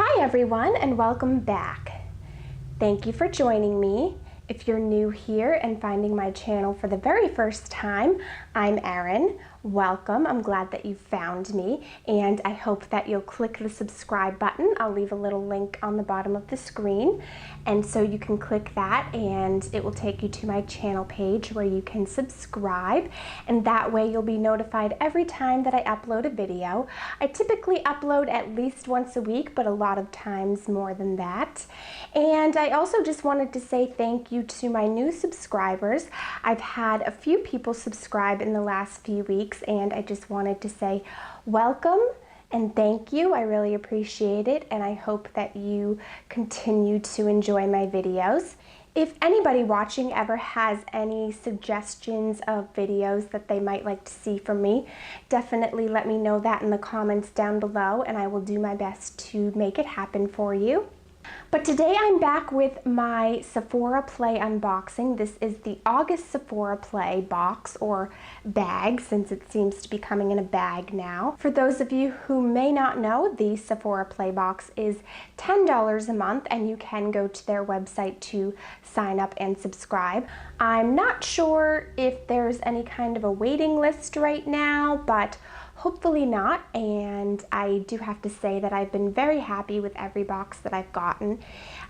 Hi everyone, and welcome back. Thank you for joining me. If you're new here and finding my channel for the very first time, I'm Erin. Welcome. I'm glad that you found me, and I hope that you'll click the subscribe button. I'll leave a little link on the bottom of the screen, and so you can click that and it will take you to my channel page where you can subscribe, and that way you'll be notified every time that I upload a video. I typically upload at least once a week, but a lot of times more than that. And I also just wanted to say thank you to my new subscribers. I've had a few people subscribe in the last few weeks, and I just wanted to say welcome and thank you. I really appreciate it, and I hope that you continue to enjoy my videos. If anybody watching ever has any suggestions of videos that they might like to see from me, definitely let me know that in the comments down below, and I will do my best to make it happen for you. But today I'm back with my Sephora Play unboxing. This is the August Sephora Play box, or bag, since it seems to be coming in a bag now. For those of you who may not know, the Sephora Play box is $10 a month, and you can go to their website to sign up and subscribe. I'm not sure if there's any kind of a waiting list right now, but hopefully not, and I do have to say that I've been very happy with every box that I've gotten.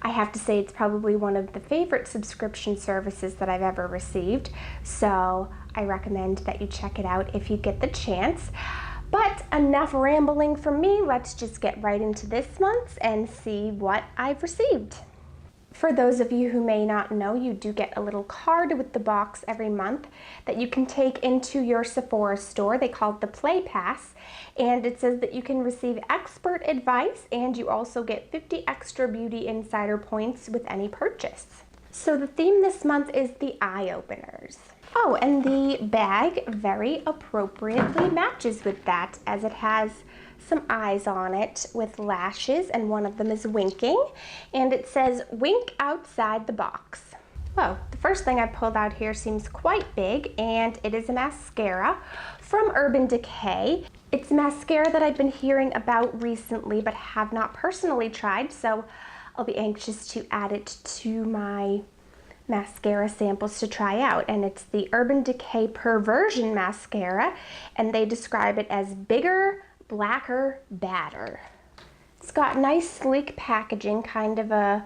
I have to say it's probably one of the favorite subscription services that I've ever received, so I recommend that you check it out if you get the chance. But enough rambling from me, let's just get right into this month's and see what I've received. For those of you who may not know, you do get a little card with the box every month that you can take into your Sephora store. They call it the Play Pass, and it says that you can receive expert advice, and you also get 50 extra beauty insider points with any purchase. So the theme this month is the eye openers. Oh, and the bag very appropriately matches with that, as it has some eyes on it with lashes, and one of them is winking, and it says wink outside the box. Well, the first thing I pulled out here seems quite big, and it is a mascara from Urban Decay. It's a mascara that I've been hearing about recently but have not personally tried, so I'll be anxious to add it to my mascara samples to try out. And it's the Urban Decay Perversion Mascara, and they describe it as bigger, blacker, badder. It's got nice sleek packaging, kind of a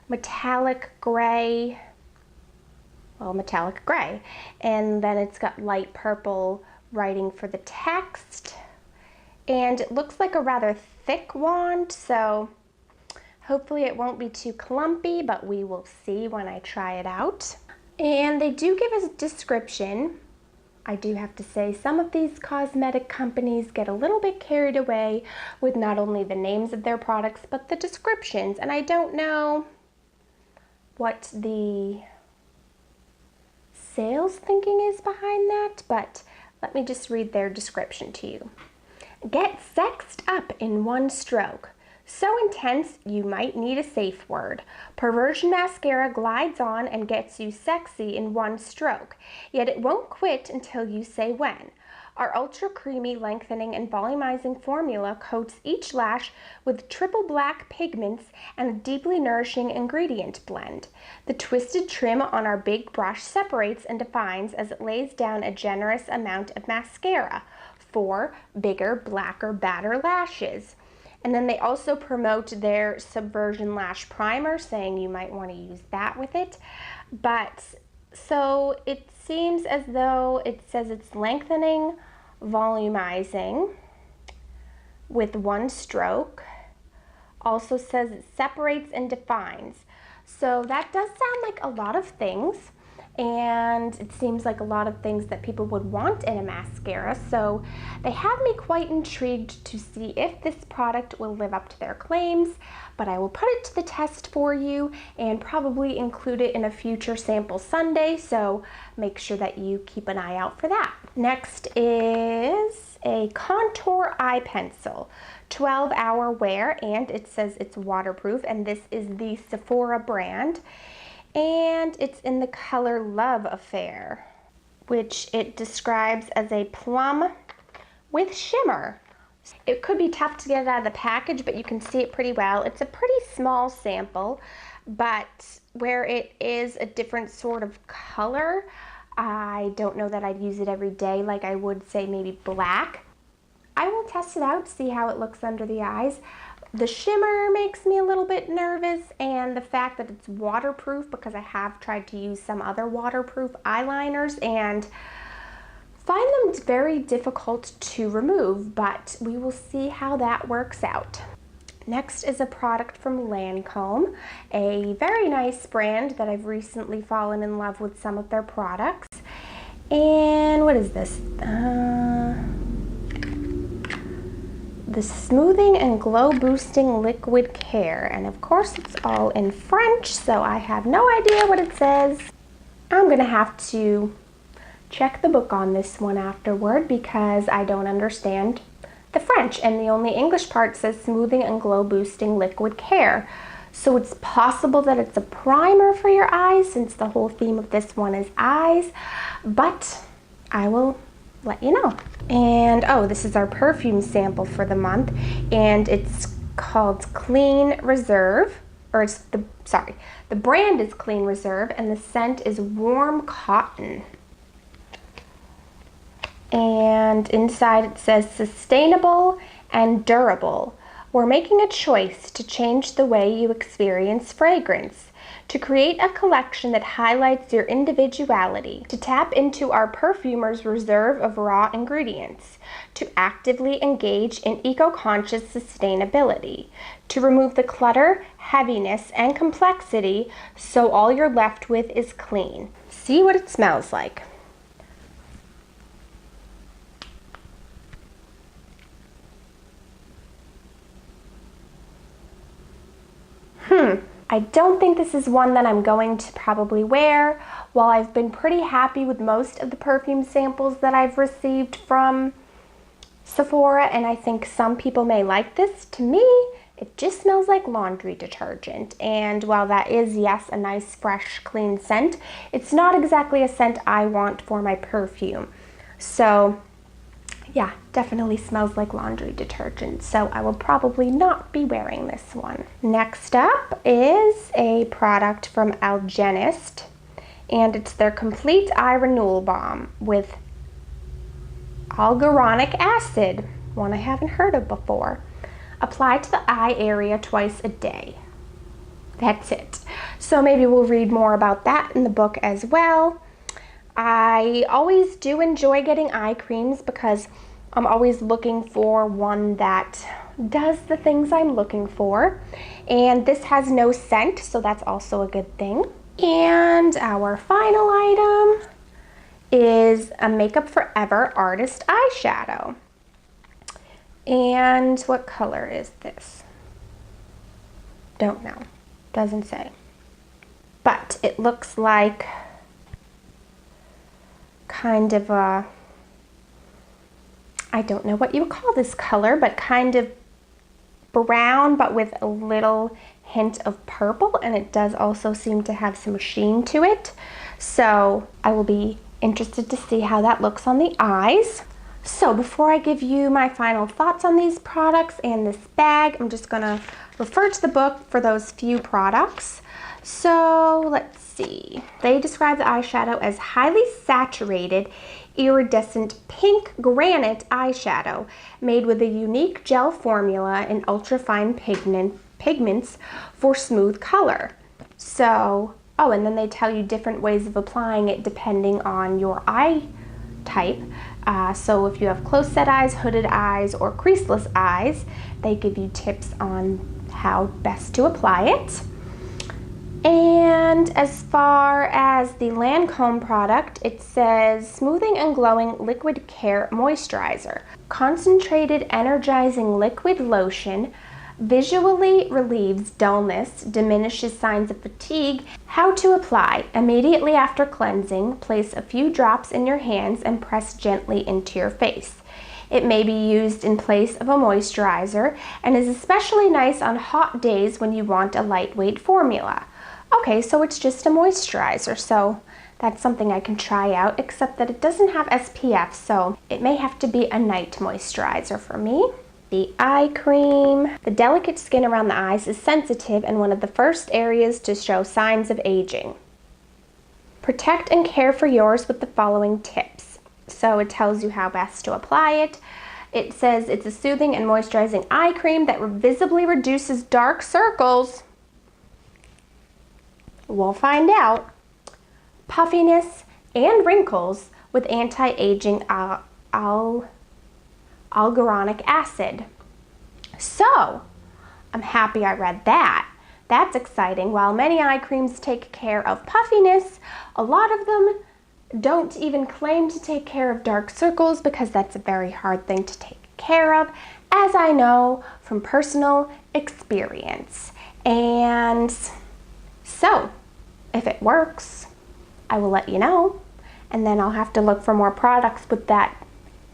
metallic gray, and then it's got light purple writing for the text, and it looks like a rather thick wand, so hopefully it won't be too clumpy, but we will see when I try it out. And they do give us a description. I do have to say, some of these cosmetic companies get a little bit carried away with not only the names of their products, but the descriptions. And I don't know what the sales thinking is behind that, but let me just read their description to you. Get sexed up in one stroke. So intense, you might need a safe word. Perversion Mascara glides on and gets you sexy in one stroke, yet it won't quit until you say when. Our ultra creamy, lengthening, and volumizing formula coats each lash with triple black pigments and a deeply nourishing ingredient blend. The twisted trim on our big brush separates and defines as it lays down a generous amount of mascara for bigger, blacker, badder lashes. And then they also promote their Subversion Lash Primer, saying you might want to use that with it. But so it seems as though it says it's lengthening, volumizing with one stroke. Also says it separates and defines. So that does sound like a lot of things, and it seems like a lot of things that people would want in a mascara, so they have me quite intrigued to see if this product will live up to their claims. But I will put it to the test for you and probably include it in a future sample Sunday, so make sure that you keep an eye out for that. Next is a contour eye pencil, 12-hour wear, and it says it's waterproof, and this is the Sephora brand. And it's in the color Love Affair, which it describes as a plum with shimmer. It could be tough to get it out of the package, but you can see it pretty well. It's a pretty small sample, but where it is a different sort of color, I don't know that I'd use it every day like I would, say, maybe black. I will test it out, see how it looks under the eyes. The shimmer makes me a little bit nervous, and the fact that it's waterproof, because I have tried to use some other waterproof eyeliners and find them very difficult to remove, but we will see how that works out. Next is a product from Lancome, a very nice brand that I've recently fallen in love with some of their products. And what is this? The Smoothing and Glow Boosting Liquid Care. And of course it's all in French, so I have no idea what it says. I'm gonna have to check the book on this one afterward because I don't understand the French, and the only English part says Smoothing and Glow Boosting Liquid Care. So it's possible that it's a primer for your eyes, since the whole theme of this one is eyes, but I will let you know. And oh, this is our perfume sample for the month, and it's called Clean Reserve, or it's the brand is Clean Reserve, and the scent is Warm Cotton. And inside it says sustainable and durable. We're making a choice to change the way you experience fragrance, to create a collection that highlights your individuality, to tap into our perfumer's reserve of raw ingredients, to actively engage in eco-conscious sustainability, to remove the clutter, heaviness, and complexity so all you're left with is clean. See what it smells like. I don't think this is one that I'm going to probably wear. While I've been pretty happy with most of the perfume samples that I've received from Sephora, and I think some people may like this, to me, it just smells like laundry detergent. And while that is, yes, a nice, fresh, clean scent, it's not exactly a scent I want for my perfume. So yeah, definitely smells like laundry detergent, so I will probably not be wearing this one. Next up is a product from Algenist, and it's their Complete Eye Renewal Balm with hyaluronic acid, one I haven't heard of before. Apply to the eye area twice a day. That's it. So maybe we'll read more about that in the book as well. I always do enjoy getting eye creams because I'm always looking for one that does the things I'm looking for. And this has no scent, so that's also a good thing. And our final item is a Makeup Forever Artist Eyeshadow. And what color is this? Don't know. Doesn't say. But it looks like kind of a, I don't know what you would call this color, but kind of brown, but with a little hint of purple, and it does also seem to have some sheen to it. So I will be interested to see how that looks on the eyes. So before I give you my final thoughts on these products and this bag, I'm just gonna refer to the book for those few products. So let's see. They describe the eyeshadow as highly saturated, iridescent pink granite eyeshadow made with a unique gel formula and ultrafine pigments for smooth color. So, oh, and then they tell you different ways of applying it depending on your eye type. So if you have close-set eyes, hooded eyes, or creaseless eyes, they give you tips on how best to apply it. And as far as the Lancome product, it says Smoothing and Glowing Liquid Care Moisturizer. Concentrated energizing liquid lotion, visually relieves dullness, diminishes signs of fatigue. How to apply. Immediately after cleansing, place a few drops in your hands and press gently into your face. It may be used in place of a moisturizer and is especially nice on hot days when you want a lightweight formula. Okay, so it's just a moisturizer, so that's something I can try out, except that it doesn't have SPF, so it may have to be a night moisturizer for me. The eye cream. The delicate skin around the eyes is sensitive and one of the first areas to show signs of aging. Protect and care for yours with the following tips. So it tells you how best to apply it. It says it's a soothing and moisturizing eye cream that visibly reduces dark circles. We'll find out. Puffiness and wrinkles with anti-aging hyaluronic acid. So, I'm happy I read that. That's exciting. While many eye creams take care of puffiness, a lot of them don't even claim to take care of dark circles because that's a very hard thing to take care of, as I know from personal experience. And so, if it works, I will let you know, and then I'll have to look for more products with that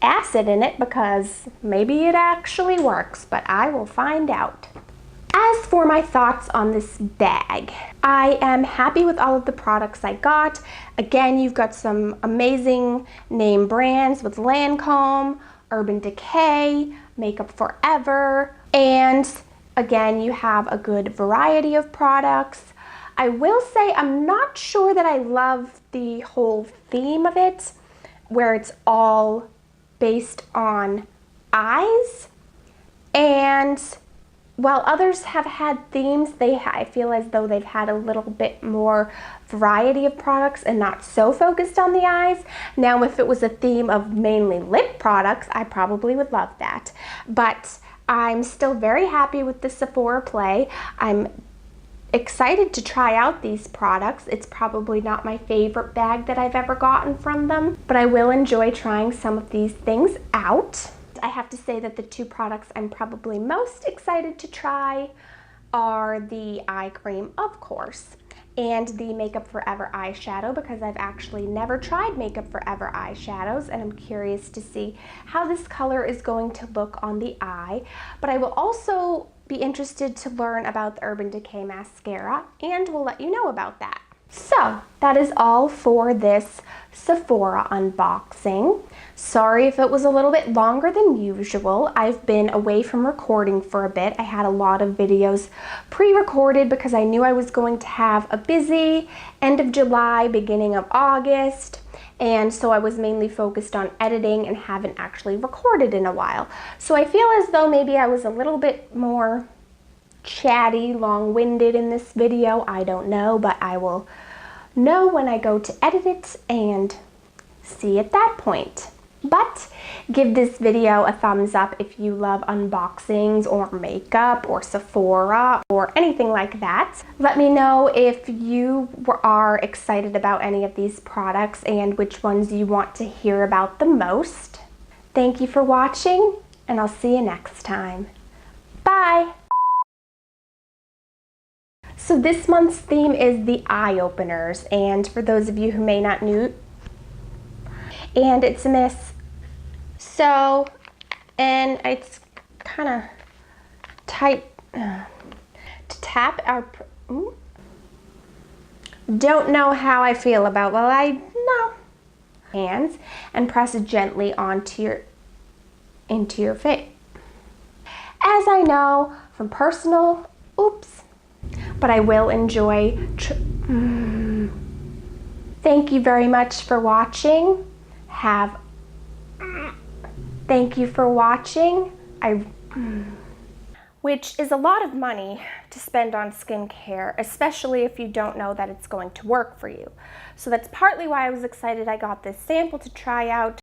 acid in it because maybe it actually works, but I will find out. As for my thoughts on this bag, I am happy with all of the products I got. Again, you've got some amazing name brands with Lancome, Urban Decay, Makeup Forever, and again, you have a good variety of products. I will say I'm not sure that I love the whole theme of it, where it's all based on eyes, and while others have had themes, I feel as though they've had a little bit more variety of products and not so focused on the eyes. Now, if it was a theme of mainly lip products, I probably would love that. But I'm still very happy with the Sephora Play. I'm excited to try out these products. It's probably not my favorite bag that I've ever gotten from them, but I will enjoy trying some of these things out. I have to say that the two products I'm probably most excited to try are the eye cream, of course, and the Makeup Forever eyeshadow, because I've actually never tried Makeup Forever eyeshadows and I'm curious to see how this color is going to look on the eye. But I will also be interested to learn about the Urban Decay mascara, and we'll let you know about that. So that is all for this Sephora unboxing. Sorry if it was a little bit longer than usual. I've been away from recording for a bit. I had a lot of videos pre-recorded because I knew I was going to have a busy end of July, beginning of August, and so I was mainly focused on editing and haven't actually recorded in a while. So I feel as though maybe I was a little bit more chatty, long-winded in this video. I don't know, but I will know when I go to edit it and see at that point. But give this video a thumbs up if you love unboxings or makeup or Sephora or anything like that. Let me know if you are excited about any of these products and which ones you want to hear about the most. Thank you for watching, and I'll see you next time. Bye! So this month's theme is the eye openers, and for those of you who may not know, and it's Miss So, and it's kind of tight to tap our, don't know how I feel about, well, I know, hands, and press it gently into your face. As I know from personal, but I will enjoy. Thank you very much for watching. Thank you for watching. Which is a lot of money to spend on skincare, especially if you don't know that it's going to work for you. So that's partly why I was excited I got this sample to try out.